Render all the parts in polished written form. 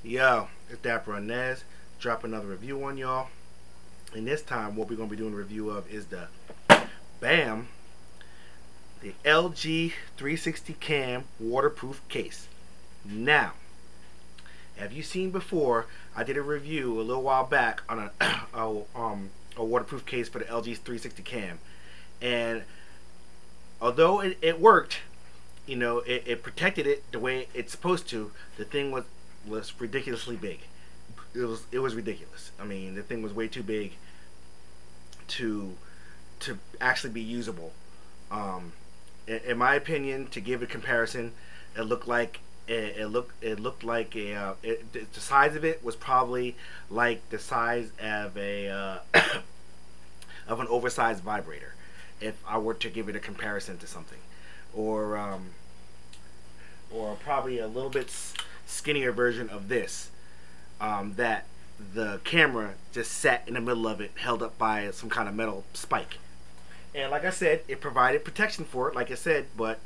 Yo, it's Dapper Inez. Drop another review on y'all. And this time, what we're going to be doing a review of is the BAM, the LG 360 Cam waterproof case. Now, have you seen before? I did a review a little while back on a waterproof case for the LG 360 Cam, and although it worked, it protected it the way it's supposed to. The thing was ridiculously big. It was ridiculous. I mean, the thing was way too big to actually be usable. In my opinion, to give a comparison, it looked like the size of it was probably like the size of a of an oversized vibrator. If I were to give it a comparison to something, or probably a little bit skinnier version of this, that the camera just sat in the middle of it, held up by some kind of metal spike. And like I said, it provided protection for it, like I said, but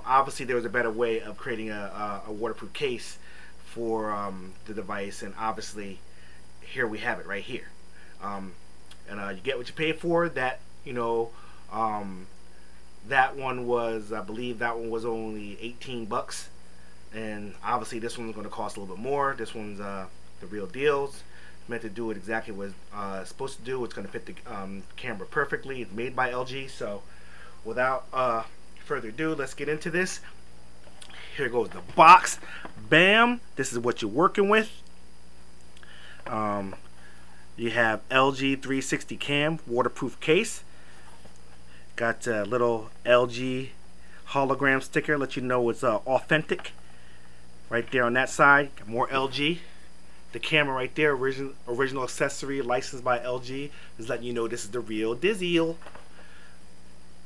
obviously there was a better way of creating a waterproof case for the device, and obviously here we have it right here. And you get what you pay for. That one was, I believe that one was only 18 bucks. And obviously this one's going to cost a little bit more. This one's the real deal. It's meant to do it exactly what it's supposed to do. It's going to fit the camera perfectly. It's made by LG. So without further ado, let's get into this. Here goes the box. Bam! This is what you're working with. You have LG 360 Cam waterproof case. Got a little LG hologram sticker, let you know it's authentic. Right there on that side, got more LG. The camera right there, original accessory, licensed by LG, is letting you know this is the real deal.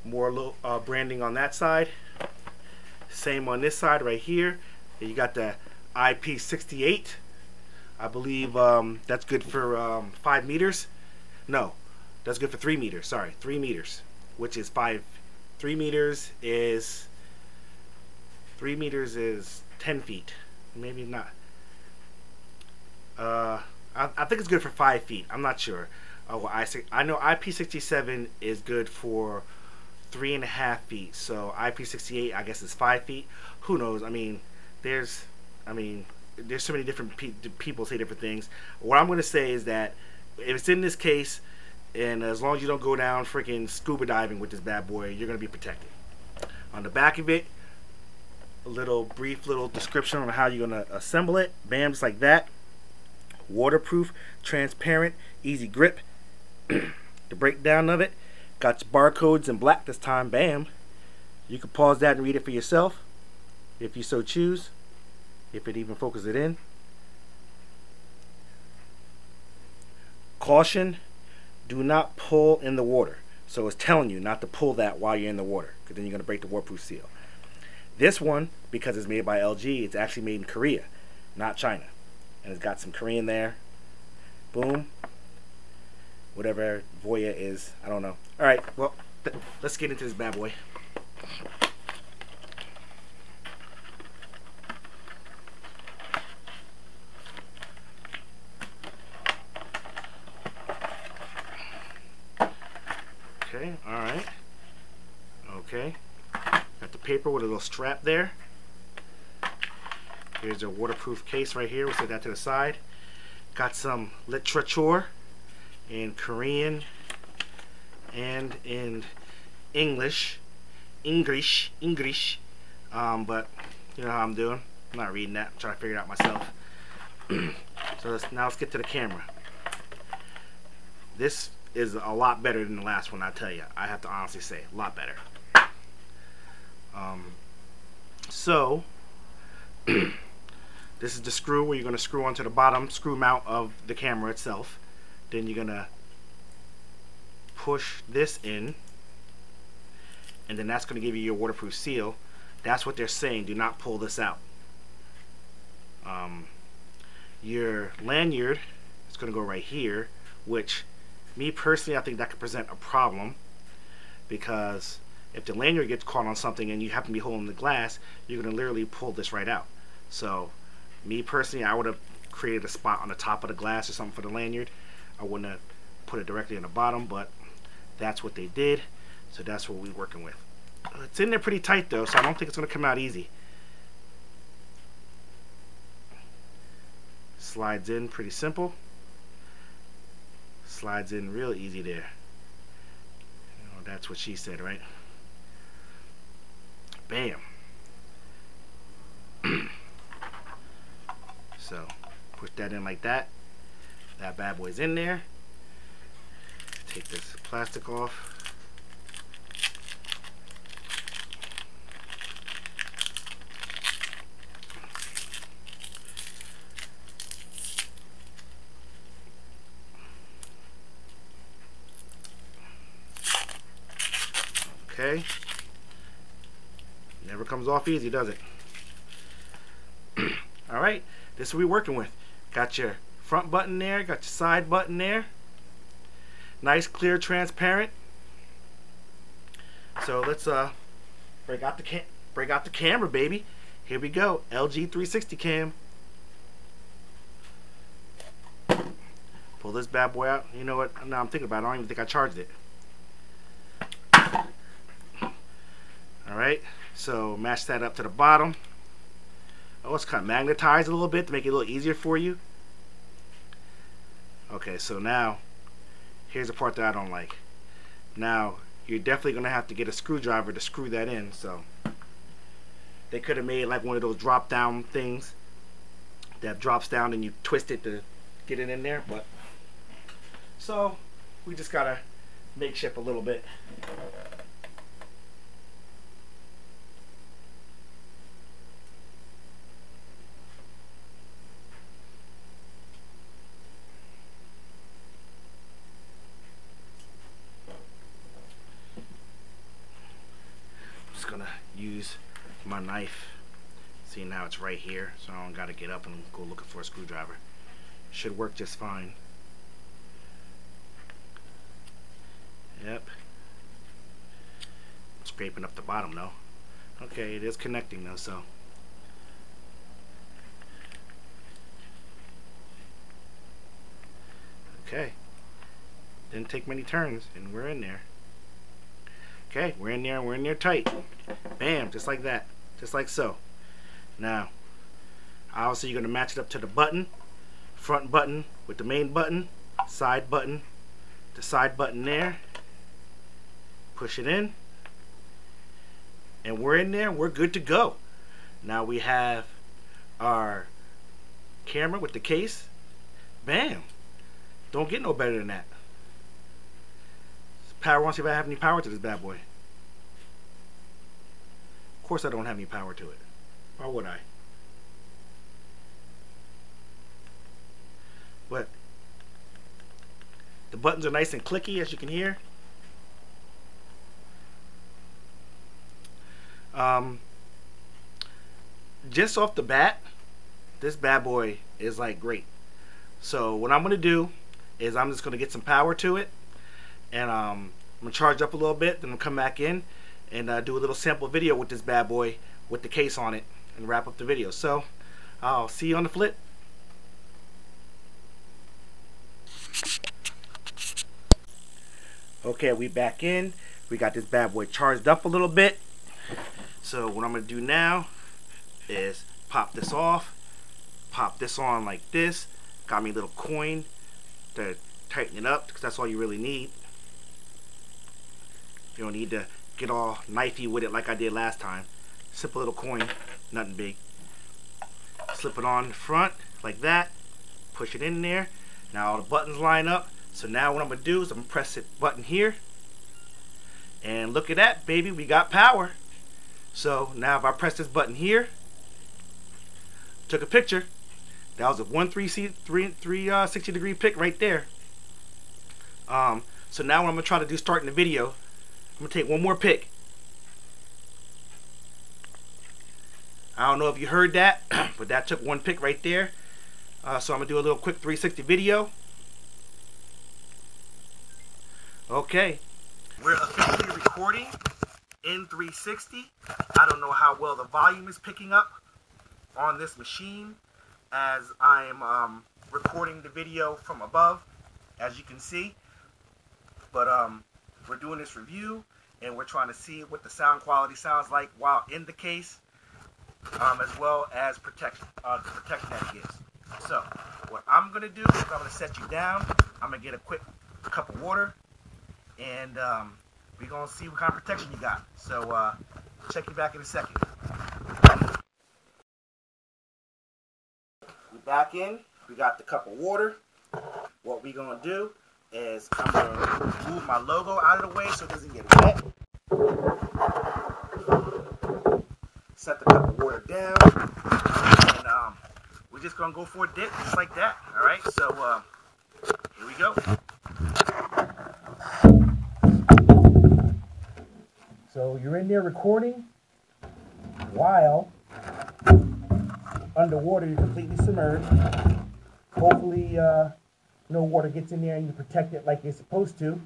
More branding on that side. Same on this side right here. You got the IP68. I believe that's good for 5 meters. No, that's good for 3 meters. Sorry, 3 meters, which is 5. 3 meters is 10 feet. Maybe not. I think it's good for 5 feet. I'm not sure. I know IP67 is good for 3.5 feet. So IP68, I guess, is 5 feet. Who knows? I mean, there's so many different people say different things. What I'm going to say is that if it's in this case, and as long as you don't go down freaking scuba diving with this bad boy, you're going to be protected. On the back of it, a brief little description on how you're going to assemble it. Bam, just like that. Waterproof, transparent, easy grip. The breakdown of it, got your barcodes in black this time. Bam. You can pause that and read it for yourself if you so choose, if it even focuses it in. Caution, do not pull in the water. So it's telling you not to pull that while you're in the water, because then you're going to break the waterproof seal. This one, because it's made by LG, it's actually made in Korea, not China. And it's got some Korean there. Boom. Whatever Voya is, I don't know. Alright, well, let's get into this bad boy. Okay, alright. Okay. Got the paper with a little strap there. Here's a waterproof case right here. We'll set that to the side. Got some literature in Korean and in English. But you know how I'm doing. I'm not reading that. I'm trying to figure it out myself. So now let's get to the camera. This is a lot better than the last one, I tell you. I have to honestly say, a lot better. So this is the screw where you're going to screw onto the bottom screw mount of the camera itself. Then you're going to push this in, and then that's going to give you your waterproof seal. That's what they're saying. Do not pull this out. Your lanyard is going to go right here, which, me personally, I think that could present a problem, because if the lanyard gets caught on something and you happen to be holding the glass, you're going to literally pull this right out. So Me personally, I would have created a spot on the top of the glass or something for the lanyard. I wouldn't have put it directly on the bottom, but that's what they did. So that's what we're working with. It's in there pretty tight though, so I don't think it's going to come out easy. Slides in pretty simple. Slides in real easy there. You know, that's what she said, right? Bam. So push that in like that. That bad boy's in there. Take this plastic off. Okay. Never comes off easy, does it? Alright, this is what we're working with. Got your front button there, got your side button there. Nice, clear, transparent. So let's break out the camera, baby. Here we go. LG 360 cam. Pull this bad boy out. You know what? Now I'm thinking about it. I don't even think I charged it. Alright, so match that up to the bottom. Oh, it's kind of magnetized a little bit to make it a little easier for you. Okay, so now, here's the part that I don't like. Now, you're definitely going to have to get a screwdriver to screw that in. So, they could have made like one of those drop down things that drops down and you twist it to get it in there. But, so, we just got to makeshift a little bit. Gonna use my knife. See, now it's right here, so I don't gotta get up and go looking for a screwdriver. Should work just fine. Yep. Scraping up the bottom though. Okay, it is connecting though, so. Okay. Didn't take many turns, and we're in there. Okay, we're in there tight. Bam, just like that. Just like so. Now, obviously you're going to match it up to the button. Front button with the main button. Side button. The side button there. Push it in. And we're in there. We're good to go. Now we have our camera with the case. Bam. Don't get no better than that. Power, want to see if I have any power to this bad boy. Of course I don't have any power to it. Why would I? But the buttons are nice and clicky, as you can hear. Just off the bat, this bad boy is like great. So what I'm going to do is I'm just going to get some power to it. And I'm going to charge up a little bit, then I'll come back in and do a little sample video with this bad boy with the case on it and wrap up the video. So I'll see you on the flip. Okay, we back in. We got this bad boy charged up a little bit. So what I'm going to do now is pop this off, pop this on like this. Got me a little coin to tighten it up because that's all you really need. You don't need to get all knifey with it like I did last time. Simple little coin, nothing big. Slip it on the front like that. Push it in there. Now all the buttons line up. So now what I'm going to do is I'm going to press the button here. And look at that, baby. We got power. So now if I press this button here, took a picture. That was a 360 degree pick right there. So now what I'm going to try to do starting the video, I'm going to take one more pick. I don't know if you heard that, but that took one pick right there. So I'm going to do a little quick 360 video. Okay. We're officially recording in 360. I don't know how well the volume is picking up on this machine, as I am recording the video from above, as you can see. But we're doing this review, and we're trying to see what the sound quality sounds like while in the case, as well as protection, the protection that it gives. So what I'm going to do is I'm going to set you down. I'm going to get a quick cup of water, and we're going to see what kind of protection you got. So check you back in a second. We're back in. We got the cup of water. What we're going to do is I'm going to move my logo out of the way so it doesn't get wet. Set the cup of water down. And we're just going to go for a dip just like that. Alright, so here we go. So you're in there recording while underwater, you're completely submerged. Hopefully no water gets in there and you protect it like you're supposed to.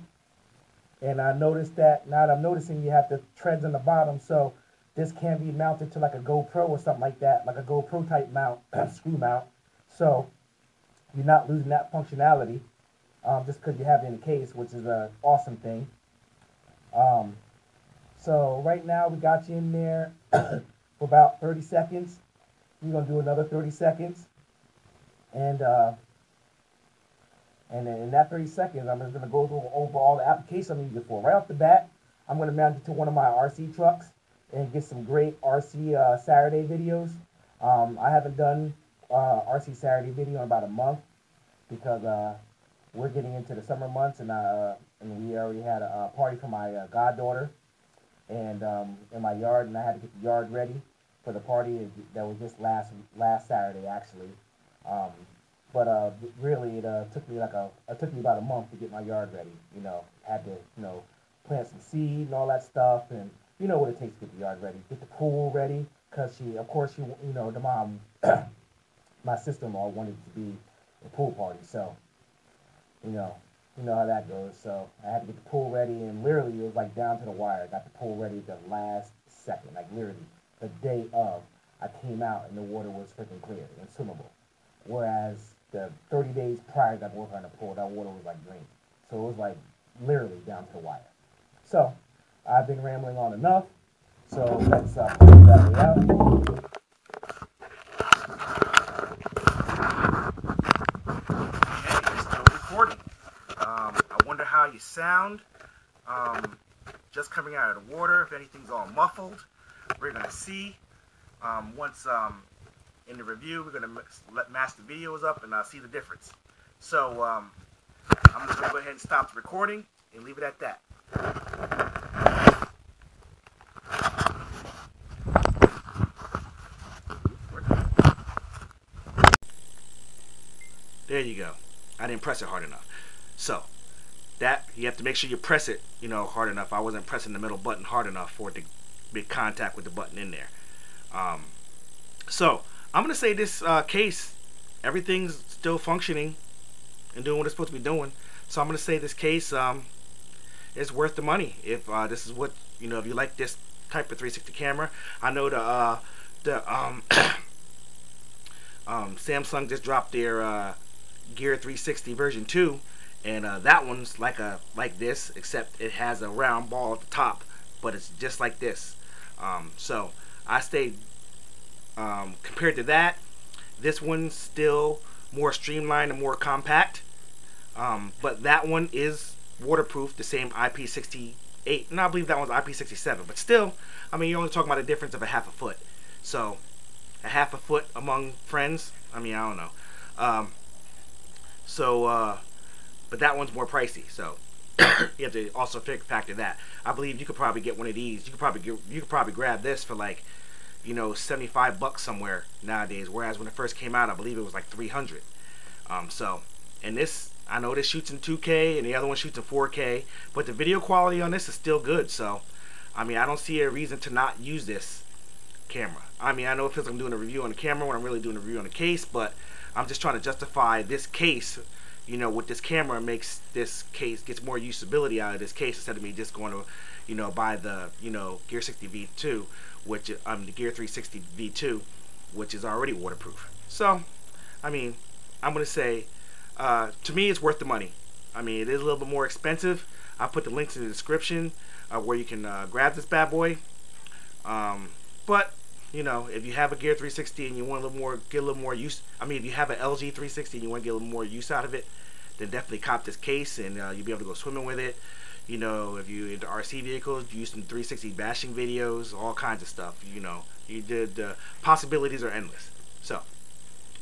And I noticed that, now that I'm noticing, you have the treads on the bottom, so this can be mounted to like a GoPro or something like that, like a GoPro type mount, screw mount. So you're not losing that functionality just because you have it in the case, which is an awesome thing. So right now we got you in there for about 30 seconds. We're going to do another 30 seconds. And in that 30 seconds, I'm just going to go over all the applications I'm using it for. Right off the bat, I'm going to mount it to one of my RC trucks and get some great RC Saturday videos. I haven't done RC Saturday video in about a month because we're getting into the summer months, and we already had a party for my goddaughter and in my yard, and I had to get the yard ready for the party that was just last Saturday actually. But really, it took me about a month to get my yard ready. You know, had to plant some seed and all that stuff, and you know what it takes to get the yard ready, get the pool ready, because the mom, my sister-in-law wanted it to be a pool party, so you know how that goes. So I had to get the pool ready, and literally it was like down to the wire. I got the pool ready the last second, like literally the day of. I came out and the water was freaking clear and swimmable. Whereas the 30 days prior to working on the pool, that water was like green. So it was like literally down to the wire. So I've been rambling on enough. So let's pull the battery out. Okay, it's still recording. I wonder how you sound just coming out of the water, if anything's all muffled. We're going to see once in the review. We're going to match the videos up and see the difference. So I'm just going to go ahead and stop the recording and leave it at that. There you go. I didn't press it hard enough. So that you have to make sure you press it, hard enough. I wasn't pressing the middle button hard enough for it to make contact with the button in there. So I'm gonna say this case, everything's still functioning and doing what it's supposed to be doing. So I'm gonna say this case is worth the money. If this is what if you like this type of 360 camera. I know the Samsung just dropped their Gear 360 version 2, and that one's like this, except it has a round ball at the top, but it's just like this. So I stayed compared to that, this one's still more streamlined and more compact, but that one is waterproof, the same IP68, and I believe that one's IP67, but still, I mean, you're only talking about a difference of a half a foot. So a half a foot among friends, I mean, I don't know. But that one's more pricey, so you have to also factor that. I believe you could probably get one of these. You could probably grab this for like, $75 somewhere nowadays. Whereas when it first came out, I believe it was like $300. And this, I know this shoots in 2K and the other one shoots in 4K, but the video quality on this is still good. So, I mean, I don't see a reason to not use this camera. I mean, I know it feels like I'm doing a review on the camera when I'm really doing a review on the case, but I'm just trying to justify this case. With this camera makes this case, gets more usability out of this case instead of me just going to, buy the, Gear 60 V2, which, the Gear 360 V2, which is already waterproof. So, I mean, I'm gonna say, to me, it's worth the money. I mean, it is a little bit more expensive. I'll put the links in the description where you can grab this bad boy. But you know, if you have a Gear 360 and you want a little more, get a little more use. I mean, if you have an LG 360 and you want to get a little more use out of it, then definitely cop this case, and you'll be able to go swimming with it. You know, if you're into RC vehicles, use some 360 bashing videos, all kinds of stuff. You know, the possibilities are endless. So,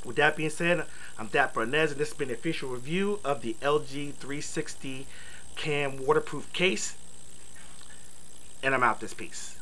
with that being said, I'm Dapper Inez, and this has been the official review of the LG 360 Cam waterproof case. And I'm out this piece.